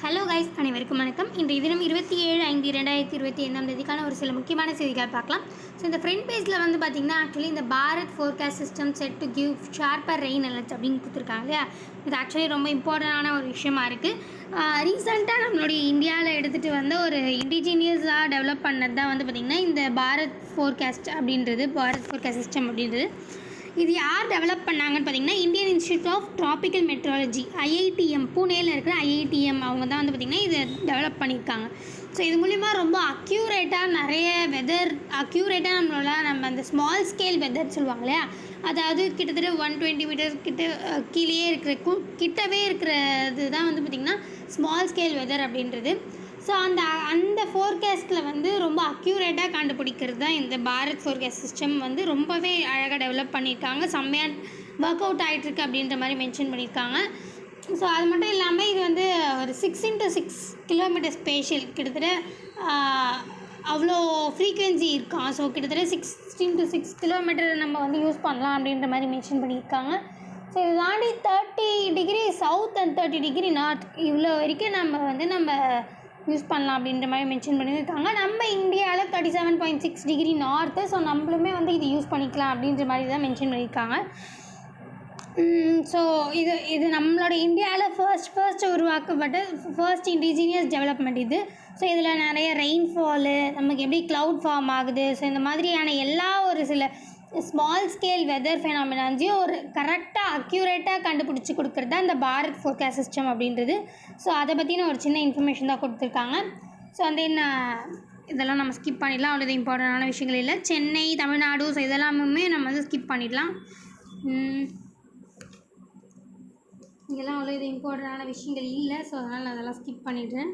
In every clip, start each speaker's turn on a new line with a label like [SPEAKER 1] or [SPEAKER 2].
[SPEAKER 1] Hello guys, அனைவருக்கும் வணக்கம். இன்றைய தினம் 27/5/2025 ஒரு சில முக்கியமான செய்திகள் பார்க்கலாம். ஸோ இந்த ஃப்ரண்ட் பேஜில் வந்து பார்த்திங்கன்னா, ஆக்சுவலி இந்த Bharat forecast system set to give sharper rain alerts அப்படின்னு கொடுத்துருக்காங்க இல்லையா. இது ஆக்சுவலி ரொம்ப இம்பார்ட்டண்டான ஒரு விஷயமா இருக்குது. ரீசெண்டாக நம்மளுடைய இந்தியாவில் எடுத்துகிட்டு வந்து ஒரு இண்டிஜினியஸாக டெவலப் பண்ணது தான் வந்து பார்த்திங்கன்னா இந்த பாரத் ஃபோர்காஸ்ட் அப்படின்றது, பாரத் ஃபோர்காஸ்ட் சிஸ்டம் அப்படின்றது. இது யார் டெவலப் பண்ணாங்கன்னு பார்த்தீங்கன்னா, Indian Institute of Tropical Meteorology, IITM, பூனேயில் இருக்கிற ஐஐடிஎம் அவங்க தான் வந்து பார்த்திங்கன்னா இதை டெவலப் பண்ணியிருக்காங்க. ஸோ இது மூலிமா ரொம்ப அக்யூரேட்டாக நிறைய வெதர் அக்யூரேட்டாக நம்ம அந்த ஸ்மால் ஸ்கேல் வெதர் சொல்லுவாங்க இல்லையா, அதாவது கிட்டத்தட்ட 120 மீட்டர்ஸ் கீழேயே இருக்கிற கிட்டவே இருக்கிறது தான் வந்து பார்த்திங்கன்னா ஸ்மால் ஸ்கேல் வெதர் அப்படின்றது. ஸோ அந்த ஃபோர்காஸ்ட்டில் வந்து ரொம்ப அக்யூரேட்டாக கண்டுபிடிக்கிறது தான் இந்த பாரத் ஃபோர்காஸ்ட் சிஸ்டம் வந்து ரொம்பவே அழகாக டெவலப் பண்ணியிருக்காங்க. செம்மையாக ஒர்க் அவுட் ஆகிட்டுருக்கு அப்படின்ற மாதிரி மென்ஷன் பண்ணியிருக்காங்க. ஸோ அது மட்டும் இல்லாமல் இது வந்து ஒரு 6x6 கிலோமீட்டர் ஸ்பேஷியல், கிட்டத்தட்ட அவ்வளோ ஃப்ரீக்வென்சி இருக்கான். ஸோ கிட்டத்தட்ட 16 to 6 கிலோமீட்டர் நம்ம வந்து யூஸ் பண்ணலாம் அப்படின்ற மாதிரி மென்ஷன் பண்ணியிருக்காங்க. ஸோ இது தாண்டி 30 degree south and 30 degree north இவ்வளோ வரைக்கும் நம்ம யூஸ் பண்ணலாம் அப்படின்ற மாதிரி மென்ஷன் பண்ணியிருக்காங்க. நம்ம இந்தியாவில் 37.6 டிகிரி நார்த்து. ஸோ நம்மளுமே வந்து இது யூஸ் பண்ணிக்கலாம் அப்படின்ற மாதிரி தான் மென்ஷன் பண்ணியிருக்காங்க. ஸோ இது நம்மளோட இந்தியாவில் ஃபர்ஸ்ட் உருவாக்கப்பட்ட ஃபர்ஸ்ட் இண்டிஜினியஸ் டெவலப்மெண்ட் இது. ஸோ இதில் நிறைய ரெயின்ஃபாலு, நமக்கு எப்படி க்ளவுட் ஃபார்ம் ஆகுது, ஸோ இந்த மாதிரியான எல்லா ஒரு சில ஸ்மால் ஸ்கேல் வெதர் ஃபெனாமினாஸையும் ஒரு கரெக்டாக அக்யூரேட்டாக கண்டுபிடிச்சி கொடுக்குறது தான் இந்த பாரத் ஃபோர்காஸ்ட் சிஸ்டம் அப்படின்றது. ஸோ அதை பற்றின ஒரு சின்ன இன்ஃபர்மேஷன் தான் கொடுத்துருக்காங்க. ஸோ இதெல்லாம் நம்ம ஸ்கிப் பண்ணிடலாம். அவ்வளோ இம்பார்ட்டண்டான விஷயங்கள் இல்லை. சென்னை, தமிழ்நாடு, ஸோ இதெல்லாமுமே நம்ம வந்து ஸ்கிப் பண்ணிடலாம். இதெல்லாம் அவ்வளோ இம்பார்ட்டண்டான விஷயங்கள் இல்லை. ஸோ அதனால் நான் அதெல்லாம் ஸ்கிப் பண்ணிடுறேன்.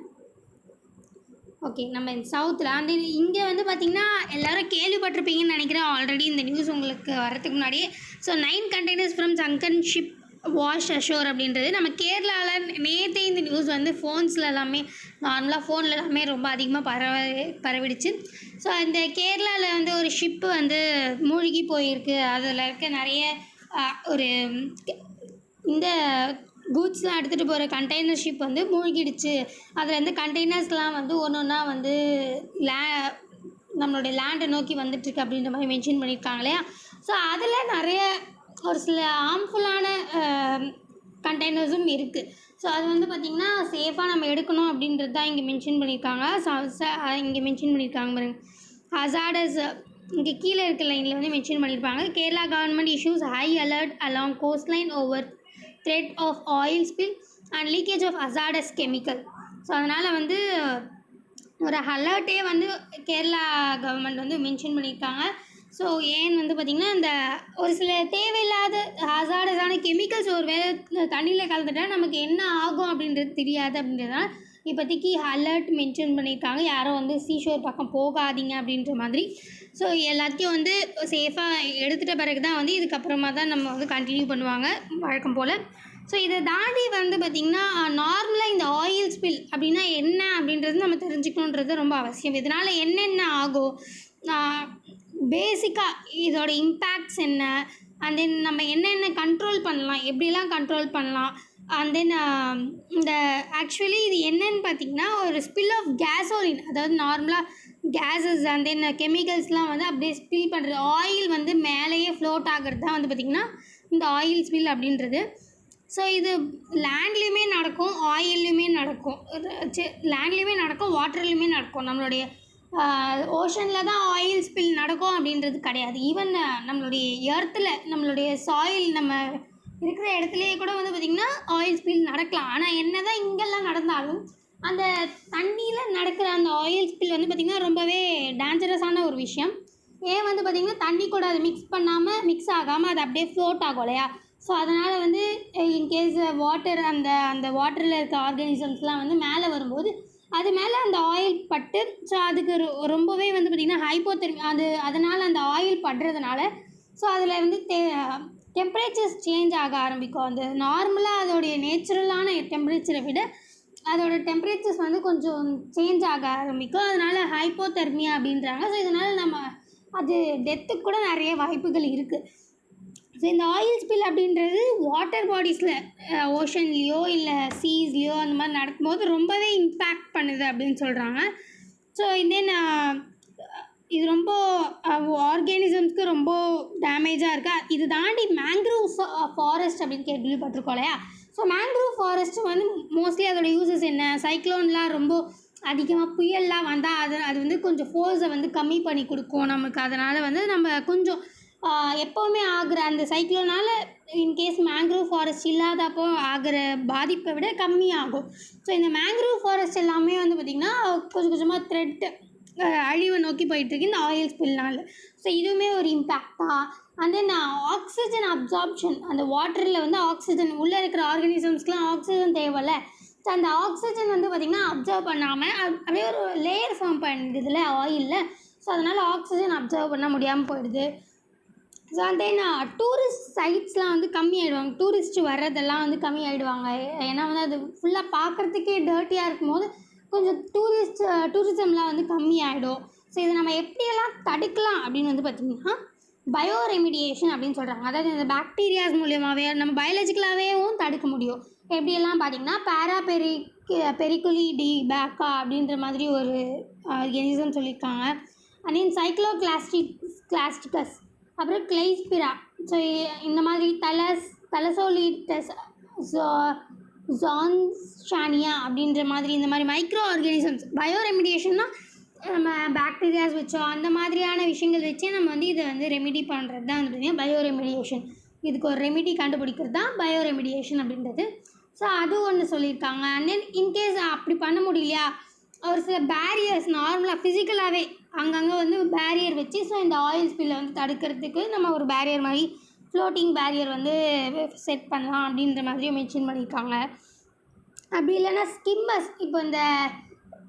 [SPEAKER 1] ஓகே, நம்ம சவுத்தில் இங்கே வந்து பார்த்திங்கன்னா எல்லோரும் கேள்விப்பட்டிருப்பீங்கன்னு நினைக்கிறேன் ஆல்ரெடி இந்த நியூஸ் உங்களுக்கு வரதுக்கு முன்னாடியே. ஸோ 9 கண்டெய்னர்ஸ் ஃப்ரம் சங்கன் ஷிப் வாஷ் அஷோர் அப்படின்றது நம்ம கேரளாவில் நேற்றே இந்த நியூஸ் வந்து ஃபோன்ஸில் எல்லாமே நார்மலாக ஃபோனில் எல்லாமே ரொம்ப அதிகமாக பரவிடுச்சு. ஸோ இந்த கேரளாவில் வந்து ஒரு ஷிப்பு வந்து மூழ்கி போயிருக்கு. அதில் இருக்க நிறைய ஒரு இந்த கூட்ஸ்லாம் எடுத்துகிட்டு போகிற கண்டெய்னர் ஷிப் வந்து மூழ்கிடுச்சு. அதில் வந்து கண்டெய்னர்ஸ்லாம் வந்து ஒன்று ஒன்றா வந்து நம்மளுடைய லேண்டை நோக்கி வந்துட்டுருக்கு அப்படின்ற மாதிரி மென்ஷன் பண்ணியிருக்காங்க இல்லையா. ஸோ அதில் நிறைய ஒரு சில ஹார்ம்ஃபுல்லான கண்டெய்னர்ஸும் இருக்குது. ஸோ அது வந்து பார்த்திங்கன்னா சேஃபாக நம்ம எடுக்கணும் அப்படின்றது தான் இங்கே மென்ஷன் பண்ணியிருக்காங்க. இங்கே மென்ஷன் பண்ணியிருக்காங்க பாருங்க, ஹசார்டஸ் இங்கே கீழே இருக்க லைனில் வந்து மென்ஷன் பண்ணியிருப்பாங்க. Kerala government issues high alert along cost line over threat of oil spill and leakage of hazardous chemical. So அதனால் வந்து ஒரு அலர்ட்டே வந்து கேரளா கவர்மெண்ட் வந்து மென்ஷன் பண்ணியிருக்காங்க. ஸோ ஏன்னு வந்து பார்த்திங்கன்னா இந்த ஒரு சில தேவையில்லாத ஹசார்டஸான கெமிக்கல்ஸ் ஒரு வேளை தண்ணியில் கலந்துட்டால் நமக்கு என்ன ஆகும் அப்படின்றது தெரியாது. அப்படின்றதுனால இப்போதைக்கு அலர்ட் மென்ஷன் பண்ணியிருக்காங்க. யாரும் வந்து சீஷோர் பக்கம் போகாதீங்க அப்படின்ற மாதிரி. ஸோ எல்லாத்தையும் வந்து சேஃபாக எடுத்துகிட்ட பிறகு தான் வந்து இதுக்கப்புறமா தான் நம்ம வந்து கண்டினியூ பண்ணுவாங்க வழக்கம் போல். ஸோ இதை தாண்டி வந்து பார்த்திங்கன்னா நார்மலாக இந்த ஆயில் ஸ்பில் அப்படின்னா என்ன அப்படின்றது நம்ம தெரிஞ்சுக்கணுன்றது ரொம்ப அவசியம். இதனால் என்னென்ன ஆகும், பேசிக்காக இதோட இம்பேக்ட்ஸ் என்ன, அண்ட் தென் நம்ம என்னென்ன கண்ட்ரோல் பண்ணலாம், எப்படிலாம் கண்ட்ரோல் பண்ணலாம், அண்ட் தென் இந்த ஆக்சுவலி இது என்னன்னு பார்த்திங்கன்னா ஒரு ஸ்பில் ஆஃப் கேஸோலின், அதாவது நார்மலாக கேஸஸ் அண்ட் தென் கெமிக்கல்ஸ்லாம் வந்து அப்படியே ஸ்பில் பண்ணுறது, ஆயில் வந்து மேலேயே ஃப்ளோட் ஆகிறது தான் வந்து பார்த்திங்கன்னா இந்த ஆயில் ஸ்பில் அப்படின்றது. ஸோ இது லேண்ட்லேயுமே நடக்கும், ஆயில்லையுமே நடக்கும், லேண்ட்லேயுமே நடக்கும், வாட்டர்லேயுமே நடக்கும். நம்மளுடைய ஓஷனில் தான் ஆயில் ஸ்பில் நடக்கும் அப்படின்றது கிடையாது. ஈவன் நம்மளுடைய எர்த்தில் நம்மளுடைய சாயில் நம்ம இருக்கிற இடத்துலையே கூட வந்து பார்த்திங்கன்னா ஆயில் ஸ்பில் நடக்கலாம். ஆனால் என்ன தான் இங்கெல்லாம் நடந்தாலும் அந்த தண்ணியில் நடக்கிற அந்த ஆயில் ஸ்பில் வந்து பார்த்திங்கன்னா ரொம்பவே டேஞ்சரஸான ஒரு விஷயம். ஏன் வந்து பார்த்திங்கன்னா தண்ணி கூட அது மிக்ஸ் ஆகாமல் அது அப்படியே ஃப்ளோட் ஆகும் இல்லையா. ஸோ அதனால் வந்து இன்கேஸ் வாட்டர் அந்த வாட்டரில் இருக்க ஆர்கானிசம்ஸ்லாம் வந்து மேலே வரும்போது அது மேலே அந்த ஆயில் பட்டு, ஸோ அதுக்கு ரொம்பவே வந்து பார்த்திங்கன்னா ஹைப்போதெர்மி அதனால் அந்த ஆயில் படுறதுனால ஸோ அதில் வந்து டெம்பரேச்சர்ஸ் சேஞ்ச் ஆக ஆரம்பிக்கும். அந்த நார்மலாக அதோடைய நேச்சுரலான டெம்பரேச்சரை விட அதோட டெம்பரேச்சர்ஸ் வந்து கொஞ்சம் சேஞ்ச் ஆக ஆரம்பிக்கும். அதனால் ஹைப்போதெர்மியா அப்படின்றாங்க. ஸோ இதனால் அது டெத்துக்கு கூட நிறைய வாய்ப்புகள் இருக்குது. ஸோ இந்த ஆயில் ஸ்பில் அப்படின்றது வாட்டர் பாடிஸில் ஓஷன்லேயோ இல்லை சீஸ்லேயோ அந்த மாதிரி நடக்கும்போது ரொம்பவே இம்பேக்ட் பண்ணுது அப்படின்னு சொல்கிறாங்க. ஸோ தென் இது ரொம்ப ஆர்கானிசம்ஸ்க்கு ரொம்ப டேமேஜாக இருக்குது. இது தாண்டி மேங்க்ரோவ் ஃபாரஸ்ட் அப்படின்னு கேள்விப்பட்டிருக்கோம் இல்லையா? ஸோ மேங்க்ரோவ் ஃபாரஸ்ட் வந்து மோஸ்ட்லி அதோடய யூசஸ் என்ன, சைக்ளோன்லாம் ரொம்ப அதிகமாக புயல்லாம் வந்தால் அது வந்து கொஞ்சம் ஃபோர்ஸை வந்து கம்மி பண்ணி கொடுக்கும் நமக்கு. அதனால் வந்து நம்ம கொஞ்சம் எப்போவுமே ஆகிற அந்த சைக்ளோனால் இன்கேஸ் மேங்க்ரோவ் ஃபாரஸ்ட் இல்லாதப்போ ஆகிற பாதிப்பை விட கம்மியாகும். ஸோ இந்த மேங்க்ரோவ் ஃபாரஸ்ட் எல்லாமே வந்து பார்த்திங்கன்னா கொஞ்சம் கொஞ்சமாக த்ரெட் அழிவை நோக்கி போயிட்டுருக்கு இந்த ஆயில் ஸ்பில்னால். ஸோ இதுவுமே ஒரு இம்பேக்டாக. அண்ட் தென் ஆக்சிஜன் அப்சார்ப்ஷன், அந்த வாட்டரில் வந்து ஆக்சிஜன் உள்ளே இருக்கிற ஆர்கானிசம்ஸ்க்குலாம் ஆக்சிஜன் தேவையில்ல. ஸோ அந்த ஆக்சிஜன் வந்து பார்த்திங்கன்னா அப்சர்வ் பண்ணாமல் அப்படியே ஒரு லேயர் ஃபார்ம் பண்ணிடுதுல ஆயிலில். ஸோ அதனால் ஆக்சிஜன் அப்சர்வ் பண்ண முடியாமல் போயிடுது. ஸோ அண்ட் தென் டூரிஸ்ட் சைட்ஸ்லாம் வந்து கம்மியாயிடுவாங்க, டூரிஸ்ட் வர்றதெல்லாம் வந்து கம்மியாயிடுவாங்க. ஏன்னா வந்து அது ஃபுல்லாக பார்க்குறதுக்கே டர்ட்டியாக இருக்கும்போது கொஞ்சம் டூரிசம்லாம் வந்து கம்மியாயிடும். ஸோ இதை நம்ம எப்படியெல்லாம் தடுக்கலாம் அப்படின்னு வந்து பார்த்திங்கன்னா பயோ ரெமிடியேஷன் அப்படின்னு சொல்கிறாங்க. அதாவது இந்த பாக்டீரியாஸ் மூலியமாகவே நம்ம பயாலஜிக்கலாகவேவும் தடுக்க முடியும். எப்படியெல்லாம் பார்த்திங்கன்னா பெரிக்குலி டி பேக்கா அப்படின்ற மாதிரி ஒரு ஆர்கானிசம் சொல்லியிருக்காங்க. அண்ட் தென் சைக்ளோகிளாஸ்டிகஸ், அப்புறம் கிளைஸ்பிரா, ஸோ இந்த மாதிரி தலசோலிட்டஸ், ஜான்ஷானியா அப்படின்ற மாதிரி இந்த மாதிரி மைக்ரோ ஆர்கானிசம்ஸ். பயோ ரெமிடியேஷன்னா நம்ம பாக்டீரியாஸ் வச்சோ அந்த மாதிரியான விஷயங்கள் வச்சே நம்ம வந்து இதை வந்து ரெமிடி பண்ணுறது தான் வந்து பார்த்திங்கன்னா பயோ ரெமிடியேஷன். இதுக்கு ஒரு ரெமிடி கண்டுபிடிக்கிறது தான் பயோ ரெமிடியேஷன் அப்படின்றது. ஸோ அது ஒன்று சொல்லியிருக்காங்க. அண்ட் தென் இன்கேஸ் அப்படி பண்ண முடியலையா, ஒரு சில பேரியர்ஸ் நார்மலாக ஃபிசிக்கலாகவே அங்கங்கே வந்து பேரியர் வச்சு ஸோ இந்த ஆயில் ஸ்பில்லை வந்து தடுக்கிறதுக்கு நம்ம ஒரு பேரியர் மாதிரி ஃப்ளோட்டிங் பேரியர் வந்து செட் பண்ணலாம் அப்படின்ற மாதிரியும் மென்ஷன் பண்ணியிருக்காங்க. அப்படி இல்லைன்னா ஸ்கிம்மர்ஸ், இப்போ இந்த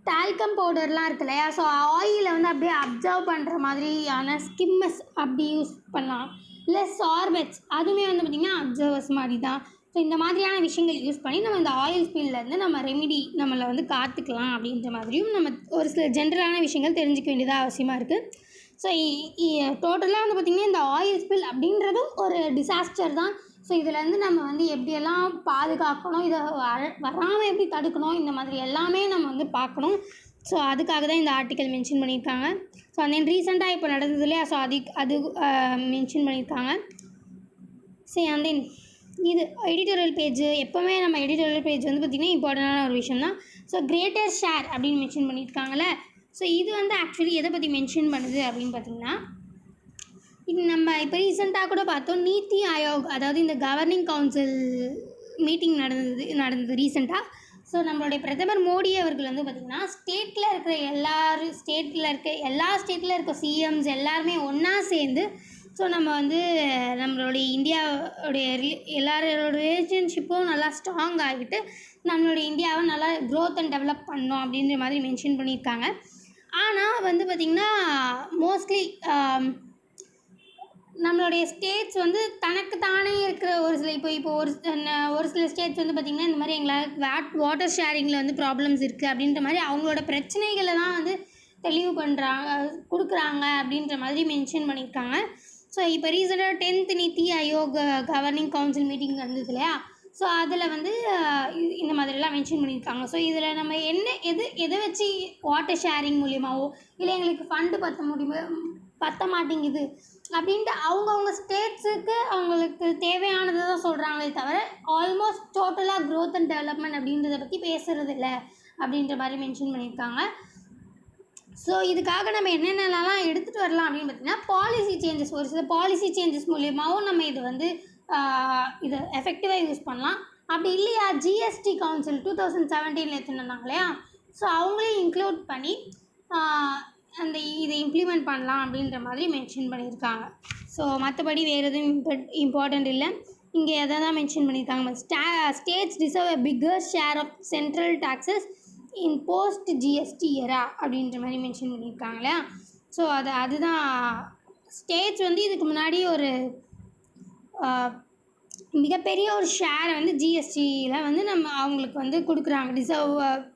[SPEAKER 1] டால்கம் பவுடர்லாம் இருக்கு இல்லையா, ஸோ ஆயிலை வந்து அப்படியே அப்சர்வ் பண்ணுற மாதிரியான ஸ்கிம்மர்ஸ் அப்படி யூஸ் பண்ணலாம். இல்லை சார்பெட்ஸ், அதுவுமே வந்து பார்த்திங்கன்னா அப்சர்வர்ஸ் மாதிரி தான். ஸோ இந்த மாதிரியான விஷயங்கள் யூஸ் பண்ணி நம்ம இந்த ஆயில் ஸ்பில்லேருந்து நம்ம ரெமிடி நம்மளை வந்து காத்துக்கலாம் அப்படின்ற மாதிரியும் நம்ம ஒரு சில ஜென்ரலான விஷயங்கள் தெரிஞ்சிக்க வேண்டியதாக அவசியமாக இருக்குது. ஸோ டோட்டலாக வந்து பார்த்திங்கன்னா இந்த ஆயில் ஸ்பில் அப்படின்றதும் ஒரு டிசாஸ்டர் தான். ஸோ இதுலேருந்து நம்ம வந்து எப்படியெல்லாம் பாதுகாக்கணும், இதை வராமல் எப்படி தடுக்கணும், இந்த மாதிரி எல்லாமே நம்ம வந்து பார்க்கணும். ஸோ அதுக்காக தான் இந்த ஆர்டிக்கல் மென்ஷன் பண்ணியிருக்காங்க. ஸோ அந்த ரீசெண்டாக இப்போ நடந்தது இல்லையா, ஸோ அது மென்ஷன் பண்ணியிருக்காங்க. சரி, அண்ட் தென் இது எடிட்டோரியல் பேஜ். எப்போவுமே நம்ம எடிட்டோரியல் பேஜ் வந்து பார்த்திங்கன்னா இம்பார்ட்டண்டான ஒரு விஷயம் தான். ஸோ கிரேட்டர் ஷேர் அப்படின்னு மென்ஷன் பண்ணியிருக்காங்களே, ஸோ இது வந்து ஆக்சுவலி எதை பற்றி மென்ஷன் பண்ணுது அப்படின்னு பார்த்திங்கன்னா, இது நம்ம இப்போ ரீசெண்டாக கூட பார்த்தோம், நீத்தி ஆயோக், அதாவது இந்த கவர்னிங் கவுன்சில் மீட்டிங் நடந்தது ரீசெண்டாக. ஸோ நம்மளுடைய பிரதமர் மோடி அவர்கள் வந்து பார்த்திங்கன்னா ஸ்டேட்டில் இருக்கிற எல்லா ஸ்டேட்டில் இருக்க சிஎம்ஸ் எல்லாருமே ஒன்றா சேர்ந்து ஸோ நம்ம வந்து நம்மளுடைய இந்தியாவுடைய எல்லாரோட ரிலேஷன்ஷிப்பும் நல்லா ஸ்ட்ராங் ஆகிட்டு நம்மளுடைய இந்தியாவை நல்லா க்ரோத் அண்ட் டெவலப் பண்ணோம் அப்படின்ற மாதிரி மென்ஷன் பண்ணியிருக்காங்க. ஆனால் வந்து பார்த்திங்கன்னா மோஸ்ட்லி நம்மளுடைய ஸ்டேட்ஸ் வந்து தனக்கு தானே இருக்கிற ஒரு சில இப்போ ஒரு சில ஸ்டேட்ஸ் வந்து பார்த்திங்கன்னா இந்த மாதிரி எங்களால் வாட்டர் ஷேரிங்கில் வந்து ப்ராப்ளம்ஸ் இருக்குது அப்படின்ற மாதிரி அவங்களோட பிரச்சனைகளை தான் வந்து தெளிவு கொடுக்குறாங்க அப்படின்ற மாதிரி மென்ஷன் பண்ணியிருக்காங்க. ஸோ இப்போ ரீசெண்டாக 10th NITI Aayog governing council meeting நடந்தது இல்லையா, ஸோ அதில் வந்து இந்த மாதிரிலாம் மென்ஷன் பண்ணியிருக்காங்க. ஸோ இதில் நம்ம எதை வச்சு வாட்டர் ஷேரிங் மூலியமாகவோ இல்லை எங்களுக்கு ஃபண்டு பத்த மாட்டேங்குது அப்படின்ட்டு அவங்கவுங்க ஸ்டேட்ஸுக்கு அவங்களுக்கு தேவையானதை தான் சொல்கிறாங்களே தவிர ஆல்மோஸ்ட் டோட்டலாக க்ரோத் அண்ட் டெவலப்மெண்ட் அப்படின்றத பற்றி பேசுகிறது இல்லை அப்படின்ற மாதிரி மென்ஷன் பண்ணியிருக்காங்க. ஸோ இதுக்காக நம்ம என்னென்னலாம் எடுத்துகிட்டு வரலாம் அப்படின்னு பார்த்திங்கன்னா பாலிசி சேஞ்சஸ், ஒரு சில பாலிசி சேஞ்சஸ் மூலியமாகவும் நம்ம இதை எஃபெக்டிவாக யூஸ் பண்ணலாம். அப்படி இல்லையா ஜிஎஸ்டி கவுன்சில் 2017 எடுத்துனாங்க இல்லையா, ஸோ அவங்களையும் இன்க்ளூட் பண்ணி இதை இம்ப்ளிமெண்ட் பண்ணலாம் அப்படின்ற மாதிரி மென்ஷன் பண்ணியிருக்காங்க. ஸோ மற்றபடி வேறு எதுவும் இம்பார்ட்டண்ட் இல்லை. இங்கே எதை தான் மென்ஷன் பண்ணியிருக்காங்க, states deserve a bigger share of central taxes in post GST era அப்படின்ற மாதிரி மென்ஷன் பண்ணியிருக்காங்களே. ஸோ அதுதான் ஸ்டேட்ஸ் வந்து இதுக்கு முன்னாடி ஒரு மிகப்பெரிய ஒரு ஷேரை வந்து ஜிஎஸ்டியில் வந்து நம்ம அவங்களுக்கு வந்து கொடுக்குறாங்க.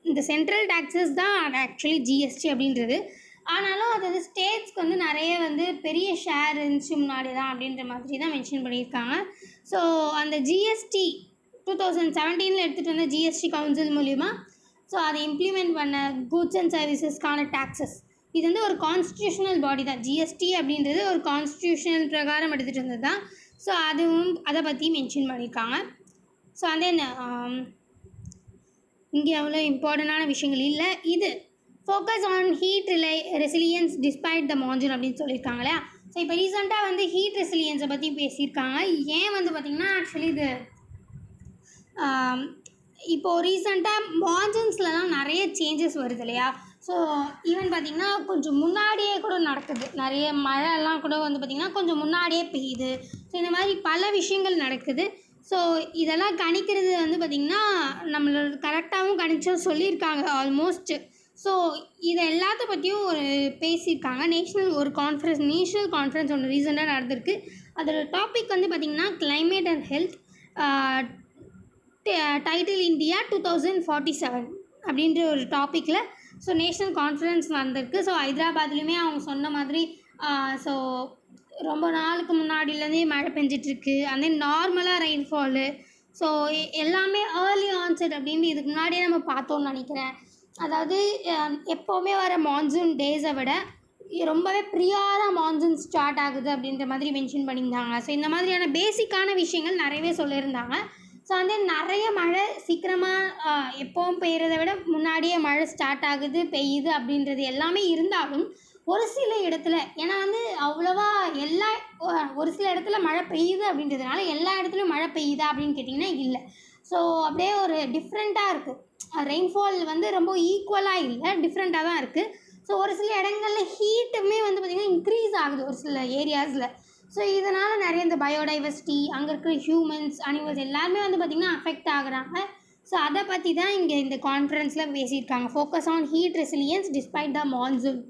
[SPEAKER 1] இந்த சென்ட்ரல் டாக்ஸஸ் தான் ஆக்சுவலி ஜிஎஸ்டி அப்படின்றது. ஆனாலும் அது வந்து ஸ்டேட்ஸ்க்கு வந்து நிறைய வந்து பெரிய ஷேர் இருந்துச்சு முன்னாடி தான் அப்படின்ற மாதிரி தான் மென்ஷன் பண்ணியிருக்காங்க. ஸோ அந்த ஜிஎஸ்டி 2017 எடுத்துகிட்டு வந்த ஜிஎஸ்டி கவுன்சில் மூலிமா ஸோ அதை இம்ப்ளிமெண்ட் பண்ண கூட்ஸ் அண்ட் சர்வீசஸ்க்கான டேக்ஸஸ் இது வந்து ஒரு கான்ஸ்டியூஷனல் பாடி தான். ஜிஎஸ்டி அப்படின்றது ஒரு கான்ஸ்டியூஷனல் பிரகாரம் எடுத்துகிட்டு வந்தது தான். ஸோ அதுவும் அதை பற்றி மென்ஷன் பண்ணியிருக்காங்க. ஸோ தென் இங்கே அவ்வளோ இம்பார்ட்டண்டான விஷயங்கள் இல்லை. இது focus on heat resilience despite the monsoon அப்படின்னு சொல்லியிருக்காங்க இல்லையா. ஸோ இப்போ ரீசெண்டாக வந்து ஹீட் ரெசிலியன்ஸை பற்றி பேசியிருக்காங்க. ஏன் வந்து பார்த்திங்கன்னா ஆக்சுவலி இது இப்போது ரீசெண்டாக மான்சூன்ஸ்லலாம் நிறைய சேஞ்சஸ் வருது இல்லையா. ஸோ ஈவன் பார்த்திங்கன்னா கொஞ்சம் முன்னாடியே கூட நடக்குது. நிறைய மழைலாம் கூட வந்து பார்த்திங்கன்னா கொஞ்சம் முன்னாடியே பெய்யுது. ஸோ இந்த மாதிரி பல விஷயங்கள் நடக்குது. ஸோ இதெல்லாம் கணிக்கிறது வந்து பார்த்திங்கன்னா நம்மளோட கரெக்டாகவும் கணிச்சும் சொல்லியிருக்காங்க ஆல்மோஸ்ட். ஸோ இதை எல்லாத்த பற்றியும் ஒரு பேசியிருக்காங்க. நேஷ்னல் கான்ஃபரன்ஸ் ஒன்று ரீசெண்டாக நடந்திருக்கு. அதோட டாபிக் வந்து பார்த்திங்கன்னா climate and health, title India 2047 அப்படின்ற ஒரு டாப்பிக்கில் ஸோ நேஷ்னல் கான்ஃபரன்ஸ் நடந்திருக்கு. ஸோ ஹைதராபாத்லேயுமே அவங்க சொன்ன மாதிரி ஸோ ரொம்ப நாளுக்கு முன்னாடியிலேருந்தே மழை பெஞ்சிட்ருக்கு. அந்த நார்மலாக ரெயின்ஃபாலு ஸோ எல்லாமே ஏர்லி ஆன்செட் அப்படின்னு இதுக்கு முன்னாடியே நம்ம பார்த்தோன்னு நினைக்கிறேன். அதாவது எப்போவுமே வர மான்சூன் டேஸை விட ரொம்பவே ப்ரியாராக மான்சூன் ஸ்டார்ட் ஆகுது அப்படின்ற மாதிரி மென்ஷன் பண்ணியிருந்தாங்க. ஸோ இந்த மாதிரியான பேசிக்கான விஷயங்கள் நிறையவே சொல்லியிருந்தாங்க. ஸோ வந்து நிறைய மழை சீக்கிரமாக எப்போவும் பெய்கிறத விட முன்னாடியே மழை ஸ்டார்ட் ஆகுது பெய்யுது அப்படின்றது எல்லாமே இருந்தாலும் ஒரு சில இடத்துல ஏன்னா வந்து அவ்வளோவா ஒரு சில இடத்துல மழை பெய்யுது அப்படின்றதுனால எல்லா இடத்துலையும் மழை பெய்யுதா அப்படின்னு கேட்டிங்கன்னா இல்லை. ஸோ அப்படியே ஒரு டிஃப்ரெண்ட்டாக இருக்குது. ரெயின்ஃபால் வந்து ரொம்ப ஈக்குவலாக இல்லை, டிஃப்ரெண்ட்டாக தான் இருக்குது. ஸோ ஒரு சில இடங்களில் ஹீட்டுமே வந்து பார்த்திங்கன்னா இன்க்ரீஸ் ஆகுது ஒரு சில ஏரியாஸில். ஸோ இதனால் நிறைய இந்த பயோடைவர்சிட்டி அங்கே இருக்கிற ஹியூமன்ஸ் அனிமல்ஸ் எல்லாருமே வந்து பார்த்திங்கன்னா அஃபெக்ட் ஆகுறாங்க. ஸோ அதை பற்றி தான் இங்கே இந்த கான்ஃபரன்ஸில் பேசியிருக்காங்க. Focus on heat resilience despite the monsoon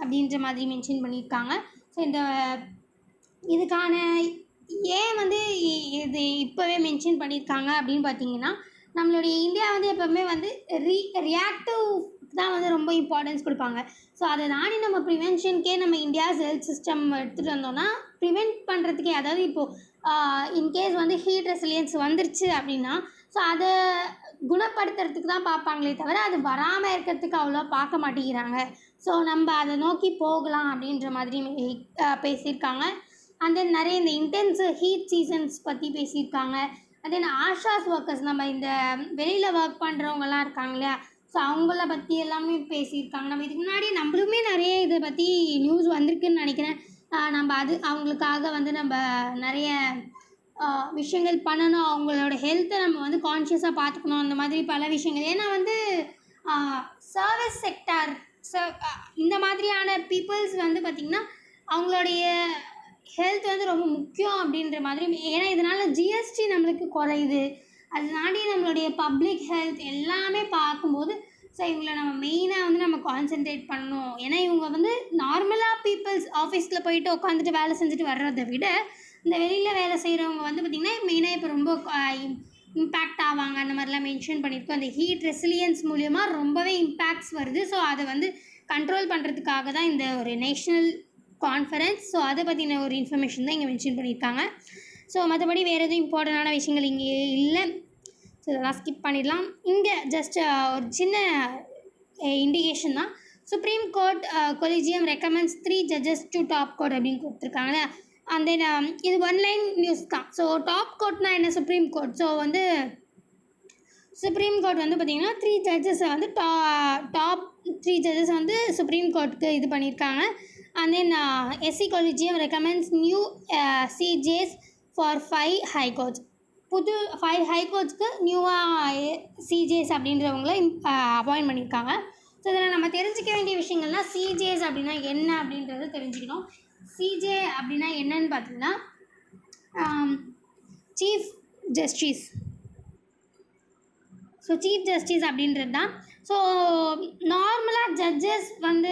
[SPEAKER 1] அப்படின்ற மாதிரி மென்ஷன் பண்ணியிருக்காங்க. ஸோ இதுக்கான ஏன் வந்து இது இப்போவே மென்ஷன் பண்ணியிருக்காங்க அப்படின்னு பார்த்தீங்கன்னா நம்மளுடைய இந்தியா வந்து எப்போவுமே வந்து ரியாக்டிவ் தான் வந்து ரொம்ப இம்பார்ட்டன்ஸ் கொடுப்பாங்க. ஸோ அதை தாண்டி நம்ம ப்ரிவென்ஷனுக்கே நம்ம இந்தியாஸ் ஹெல்த் சிஸ்டம் எடுத்துகிட்டு வந்தோம்னா ப்ரிவென்ட் பண்ணுறதுக்கே அதாவது இப்போது இன்கேஸ் வந்து ஹீட் ரெசிலியன்ஸ் வந்துருச்சு அப்படின்னா ஸோ அதை குணப்படுத்துறதுக்கு தான் பார்ப்பாங்களே தவிர அது வராமல் இருக்கிறதுக்கு அவ்வளோ பார்க்க மாட்டேங்கிறாங்க. ஸோ நம்ம அதை நோக்கி போகலாம் அப்படின்ற மாதிரி பேசியிருக்காங்க. அண்ட் தென் நிறைய இந்த இன்டென்ஸ் ஹீட் சீசன்ஸ் பற்றி பேசியிருக்காங்க. அண்ட் தென் ஆஷாஸ் ஒர்க்கர்ஸ் நம்ம இந்த வெளியில் ஒர்க் பண்ணுறவங்கலாம் இருக்காங்க இல்லையா. ஸோ அவங்கள பற்றி எல்லாமே பேசியிருக்காங்க. நம்ம இதுக்கு முன்னாடி நம்மளுமே நிறைய இதை பற்றி நியூஸ் வந்திருக்குன்னு நினைக்கிறேன். நம்ம அவங்களுக்காக வந்து நம்ம நிறைய விஷயங்கள் பண்ணணும். அவங்களோட ஹெல்த்தை நம்ம வந்து கான்ஷியஸாக பார்த்துக்கணும். அந்த மாதிரி பல விஷயங்கள். ஏன்னா வந்து சர்வீஸ் செக்டார் இந்த மாதிரியான பீப்புள்ஸ் வந்து பார்த்திங்கன்னா அவங்களுடைய ஹெல்த் வந்து ரொம்ப முக்கியம் அப்படின்ற மாதிரி. ஏன்னா இதனால் ஜிஎஸ்டி நம்மளுக்கு குறையுது. அதனாடி நம்மளுடைய பப்ளிக் ஹெல்த் எல்லாமே பார்க்கும்போது ஸோ இவங்களை நம்ம மெயினாக வந்து நம்ம கான்சென்ட்ரேட் பண்ணணும். ஏன்னா இவங்க வந்து நார்மலாக பீப்புள்ஸ் ஆஃபீஸில் போயிட்டு உட்காந்துட்டு வேலை செஞ்சுட்டு வர்றதை விட இந்த வெளியில் வேலை செய்கிறவங்க வந்து பார்த்திங்கன்னா மெயினாக இப்போ ரொம்ப இம்பேக்ட் ஆவாங்க. அந்த மாதிரிலாம் மென்ஷன் பண்ணியிருக்கோம். அந்த ஹீட் ரெசிலியன்ஸ் மூலிமா ரொம்பவே இம்பேக்ட்ஸ் வருது. ஸோ அதை வந்து கண்ட்ரோல் பண்ணுறதுக்காக தான் இந்த ஒரு நேஷ்னல் கான்ஃபரன்ஸ். ஸோ அதை பற்றின ஒரு இன்ஃபர்மேஷன் தான் இங்கே மென்ஷன் பண்ணியிருக்காங்க. ஸோ மற்றபடி வேறு எதுவும் இம்பார்ட்டண்டான விஷயங்கள் இங்கே இல்லை. ஸோ இதெல்லாம் ஸ்கிப் பண்ணிடலாம். இங்கே ஜஸ்ட் ஒரு சின்ன இண்டிகேஷன் தான். Supreme court collegium recommends 3 judges to top court அப்படின்னு கொடுத்துருக்காங்க. அண்ட் தென் இது ஒன்லைன் நியூஸ் தான். ஸோ டாப் கோர்ட்னால் என்ன, சுப்ரீம் கோர்ட். ஸோ வந்து சுப்ரீம் கோர்ட் வந்து பார்த்திங்கன்னா 3 ஜட்ஜஸை வந்து டாப் 3 ஜட்ஜஸ் வந்து சுப்ரீம் கோர்ட்டுக்கு இது பண்ணியிருக்காங்க. And then SC collegium recommends new CJs for 5 high courts. புது 5 ஹைகோர்ட்ஸ்க்கு நியூவாக சிஜேஸ் அப்படின்றவங்கள அப்பாயிண்ட் பண்ணியிருக்காங்க. ஸோ இதில் நம்ம தெரிஞ்சிக்க வேண்டிய விஷயங்கள்லாம் சிஜேஸ் அப்படின்னா என்ன அப்படின்றத தெரிஞ்சுக்கணும். சிஜே அப்படின்னா என்னன்னு பார்த்தீங்கன்னா chief justice. So chief justice அப்படின்றது தான். ஸோ நார்மலாக ஜட்ஜஸ் வந்து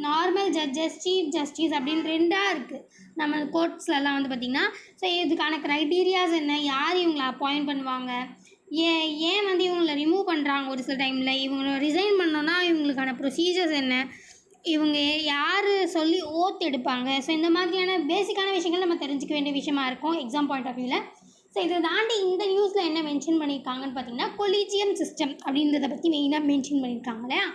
[SPEAKER 1] நார்மல் ஜட்ஜஸ், சீஃப் ஜஸ்டிஸ் அப்படின்னு 2ஆக இருக்குது நம்ம கோர்ட்ஸ்லலாம் வந்து பார்த்திங்கன்னா. ஸோ இதுக்கான க்ரைட்டீரியாஸ் என்ன, யார் இவங்களை அப்பாயிண்ட் பண்ணுவாங்க, ஏன் வந்து இவங்களை ரிமூவ் பண்ணுறாங்க, ஒரு சில டைமில் இவங்களை ரிசைன் பண்ணோன்னா இவங்களுக்கான ப்ரொசீஜர்ஸ் என்ன, இவங்க யார் சொல்லி ஓத் எடுப்பாங்க. ஸோ இந்த மாதிரியான பேசிக்கான விஷயங்கள் நம்ம தெரிஞ்சுக்க வேண்டிய விஷயமா இருக்கும் எக்ஸாம் பாயிண்ட் ஆஃப் வியூவில். ஸோ இதை தாண்டி இந்த நியூஸில் என்ன மென்ஷன் பண்ணியிருக்காங்கன்னு பார்த்தீங்கன்னா, கொலிஜியம் சிஸ்டம் அப்படின்றத பற்றி மெயினாக மென்ஷன் பண்ணியிருக்காங்க இல்லையா.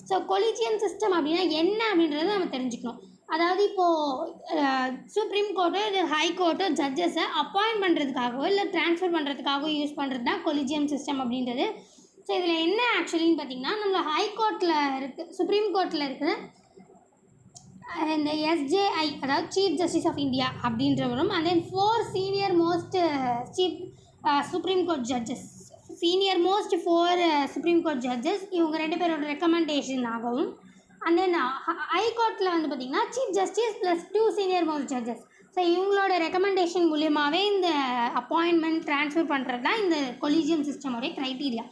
[SPEAKER 1] ஸோ கொலிஜியம் சிஸ்டம் அப்படின்னா என்ன அப்படின்றத நம்ம தெரிஞ்சுக்கணும். அதாவது இப்போது சுப்ரீம் கோர்ட்டோ இல்லை ஹை கோர்ட்டோ ஜட்ஜஸை அப்பாயிண்ட் பண்ணுறதுக்காகவோ இல்லை ட்ரான்ஸ்ஃபர் பண்ணுறதுக்காகவோ யூஸ் பண்ணுறது தான் கொலிஜியம் சிஸ்டம் அப்படின்றது. ஸோ இதில் என்ன ஆக்சுவலின்னு பார்த்தீங்கன்னா, நம்ம ஹை கோர்ட்டில் இருக்குது, சுப்ரீம் கோர்ட்டில் இருக்கிற இந்த எஸ்ஜேஐ, அதாவது சீஃப் ஜஸ்டிஸ் ஆஃப் இந்தியா அப்படின்றவரும், and then 4 senior most chief supreme court judges, senior most 4 supreme court judges, இவங்க 2 பேரோட ரெக்கமெண்டேஷன் ஆகவும், அண்ட் தென் ஹை கோர்ட்டில் வந்து பார்த்திங்கன்னா chief justice plus 2 senior most judges. So இவங்களோட ரெக்கமெண்டேஷன் மூலியமாகவே இந்த அப்பாயின்மெண்ட் ட்ரான்ஸ்ஃபர் பண்ணுறது தான் இந்த கொலிஜியம் சிஸ்டமோடைய க்ரைட்டீரியா.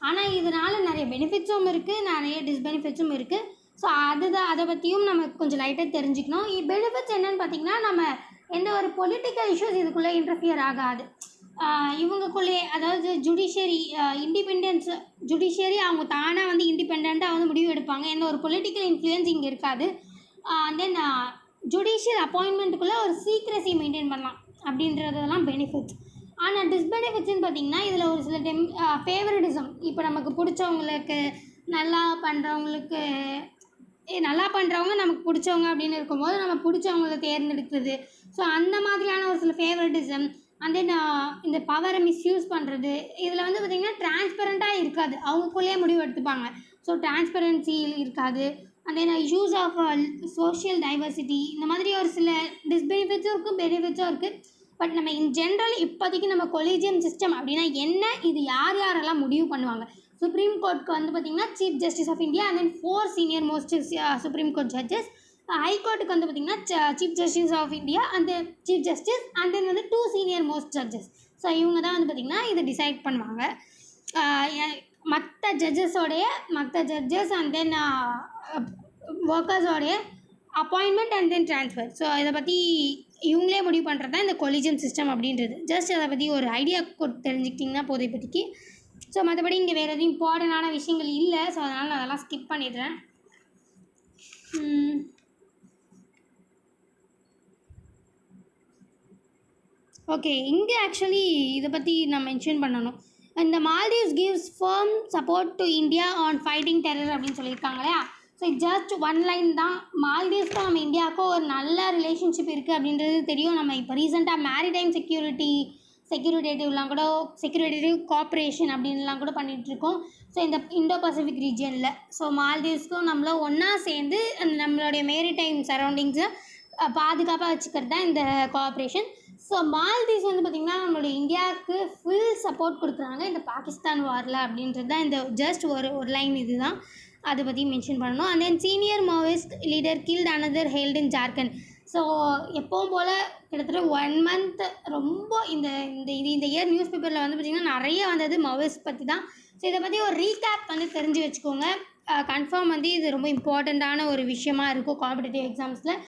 [SPEAKER 1] ஆனால் இதனால் நிறைய பெனிஃபிட்ஸும் இருக்குது, நிறைய டிஸ்பெனிஃபிட்ஸும் இருக்குது. ஸோ அதை பற்றியும் நம்ம கொஞ்சம் லைட்டாக தெரிஞ்சுக்கணும். பெனிஃபிட்ஸ் என்னென்னு பார்த்திங்கன்னா, நம்ம எந்த ஒரு பொலிட்டிக்கல் இஷ்யூஸ் இதுக்குள்ளே இன்டர்ஃபியர் ஆகாது. இவங்களுக்குள்ளே அதாவது ஜுடிஷியரி இண்டிபெண்டன்ஸ், ஜுடிஷியரி அவங்க தானாக வந்து இண்டிபெண்ட்டாக வந்து முடிவு எடுப்பாங்க. எந்த ஒரு பொலிட்டிக்கல் இன்ஃப்ளூயன்ஸ் இங்கே இருக்காது. தென் ஜுடிஷியல் அப்பாயின்மெண்ட்டுக்குள்ளே ஒரு சீக்ரெசி மெயின்டைன் பண்ணலாம் அப்படின்றதெல்லாம் பெனிஃபிட்ஸ். ஆனால் டிஸ்பெனிஃபிட்ஸ்ன்னு பார்த்திங்கன்னா, இதில் ஒரு சில ஃபேவரட்டிசம், இப்போ நமக்கு பிடிச்சவங்களுக்கு, நல்லா பண்ணுறவங்க நமக்கு பிடிச்சவங்க அப்படின்னு இருக்கும்போது நம்ம பிடிச்சவங்கள தேர்ந்தெடுக்கிறது. ஸோ அந்த மாதிரியான ஒரு சில ஃபேவரட்டிசம், அண்ட் தென் இந்த பவரை மிஸ்யூஸ் பண்ணுறது. இதில் வந்து பார்த்திங்கன்னா டிரான்ஸ்பரண்ட்டாக இருக்காது, அவங்களுக்குள்ளேயே முடிவு எடுத்துப்பாங்க. ஸோ டிரான்ஸ்பரன்சி இருக்காது. And then use of social diversity, இந்த மாதிரி ஒரு சில டிஸ்பெனிஃபிட்ஸும் இருக்குது, பெனிஃபிட்ஸும் இருக்குது. பட் நம்ம இன் ஜென்ரல் இப்போதைக்கு நம்ம கொலிஜியம் சிஸ்டம் அப்படின்னா என்ன, இது யாரெல்லாம் முடிவு பண்ணுவாங்க. சுப்ரீம் கோர்ட்டுக்கு வந்து பார்த்திங்கன்னா chief justice of India, and then 4 senior most Supreme court judges. High கோர்ட்டுக்கு வந்து பார்த்திங்கன்னா சீஃப் ஜஸ்டிஸ் ஆஃப் இந்தியா அந்த சீஃப் ஜஸ்டிஸ், அண்ட் தென் வந்து 2 சீனியர் மோஸ்ட் ஜட்ஜஸ். ஸோ இவங்க தான் வந்து பார்த்திங்கன்னா இதை டிசைட் பண்ணுவாங்க. மற்ற ஜட்ஜஸ் அண்ட் தென் ஒர்க்கர்ஸோடைய appointment and then transfer. So இதை பற்றி இவங்களே முடிவு பண்ணுறது தான் இந்த கொலிஜியம் சிஸ்டம் அப்படின்றது. ஜஸ்ட் அதை பற்றி ஒரு ஐடியா தெரிஞ்சுக்கிட்டிங்கன்னா போதும் இப்போதைக்கு. ஸோ மற்றபடி இங்கே வேறு எதுவும் இம்பார்ட்டண்டான விஷயங்கள் இல்லை. ஸோ அதனால் நான் அதெல்லாம் ஸ்கிப் பண்ணிடுறேன். ஓகே, இங்கே ஆக்சுவலி இதை பற்றி நான் மென்ஷன் பண்ணணும். இந்த Maldives gives firm support to India on fighting terror அப்படின்னு சொல்லியிருக்காங்க இல்லையா. ஸோ ஜஸ்ட் 1 லைன் தான். மால்டீவ்ஸ்க்கும் நம்ம இந்தியாவுக்கும் ஒரு நல்ல ரிலேஷன்ஷிப் இருக்குது அப்படின்றது தெரியும். நம்ம இப்போ ரீசெண்டாக மேரிடைம் செக்யூரிட்டேட்டிவ் கோஆப்ரேஷன் அப்படின்லாம் கூட பண்ணிகிட்ருக்கோம். ஸோ இந்த இண்டோ பசிபிக் ரீஜியனில் ஸோ மால்டீவ்ஸ்க்கும் நம்மளும் ஒன்றா சேர்ந்து நம்மளுடைய மேரிடைம் சரௌண்டிங்ஸை பாதுகாப்பாக வச்சுக்கிறது தான் இந்த கோஆப்ரேஷன். ஸோ மால்தீவ்ஸ் வந்து பார்த்திங்கன்னா நம்மளுடைய இந்தியாவுக்கு ஃபுல் சப்போர்ட் கொடுக்குறாங்க இந்த பாகிஸ்தான் வாரில் அப்படின்றது தான் இந்த ஜஸ்ட் ஒரு லைன் இது தான். அதை பற்றி மென்ஷன் பண்ணணும். And then senior Maoist leader killed another held in Jharkhand. ஸோ எப்பவும் போல் கிட்டத்தட்ட 1 மந்த் ரொம்ப இந்த இயர் நியூஸ் பேப்பரில் வந்து பார்த்திங்கன்னா நிறைய வந்தது மாவோயிஸ்ட் பற்றி தான். ஸோ இதை பற்றி ஒரு ரீகேப் வந்து தெரிஞ்சு வச்சுக்கோங்க. கன்ஃபார்ம் வந்து இது ரொம்ப இம்பார்ட்டண்ட்டான ஒரு விஷயமா இருக்கும் காம்படிட்டிவ் எக்ஸாம்ஸில்.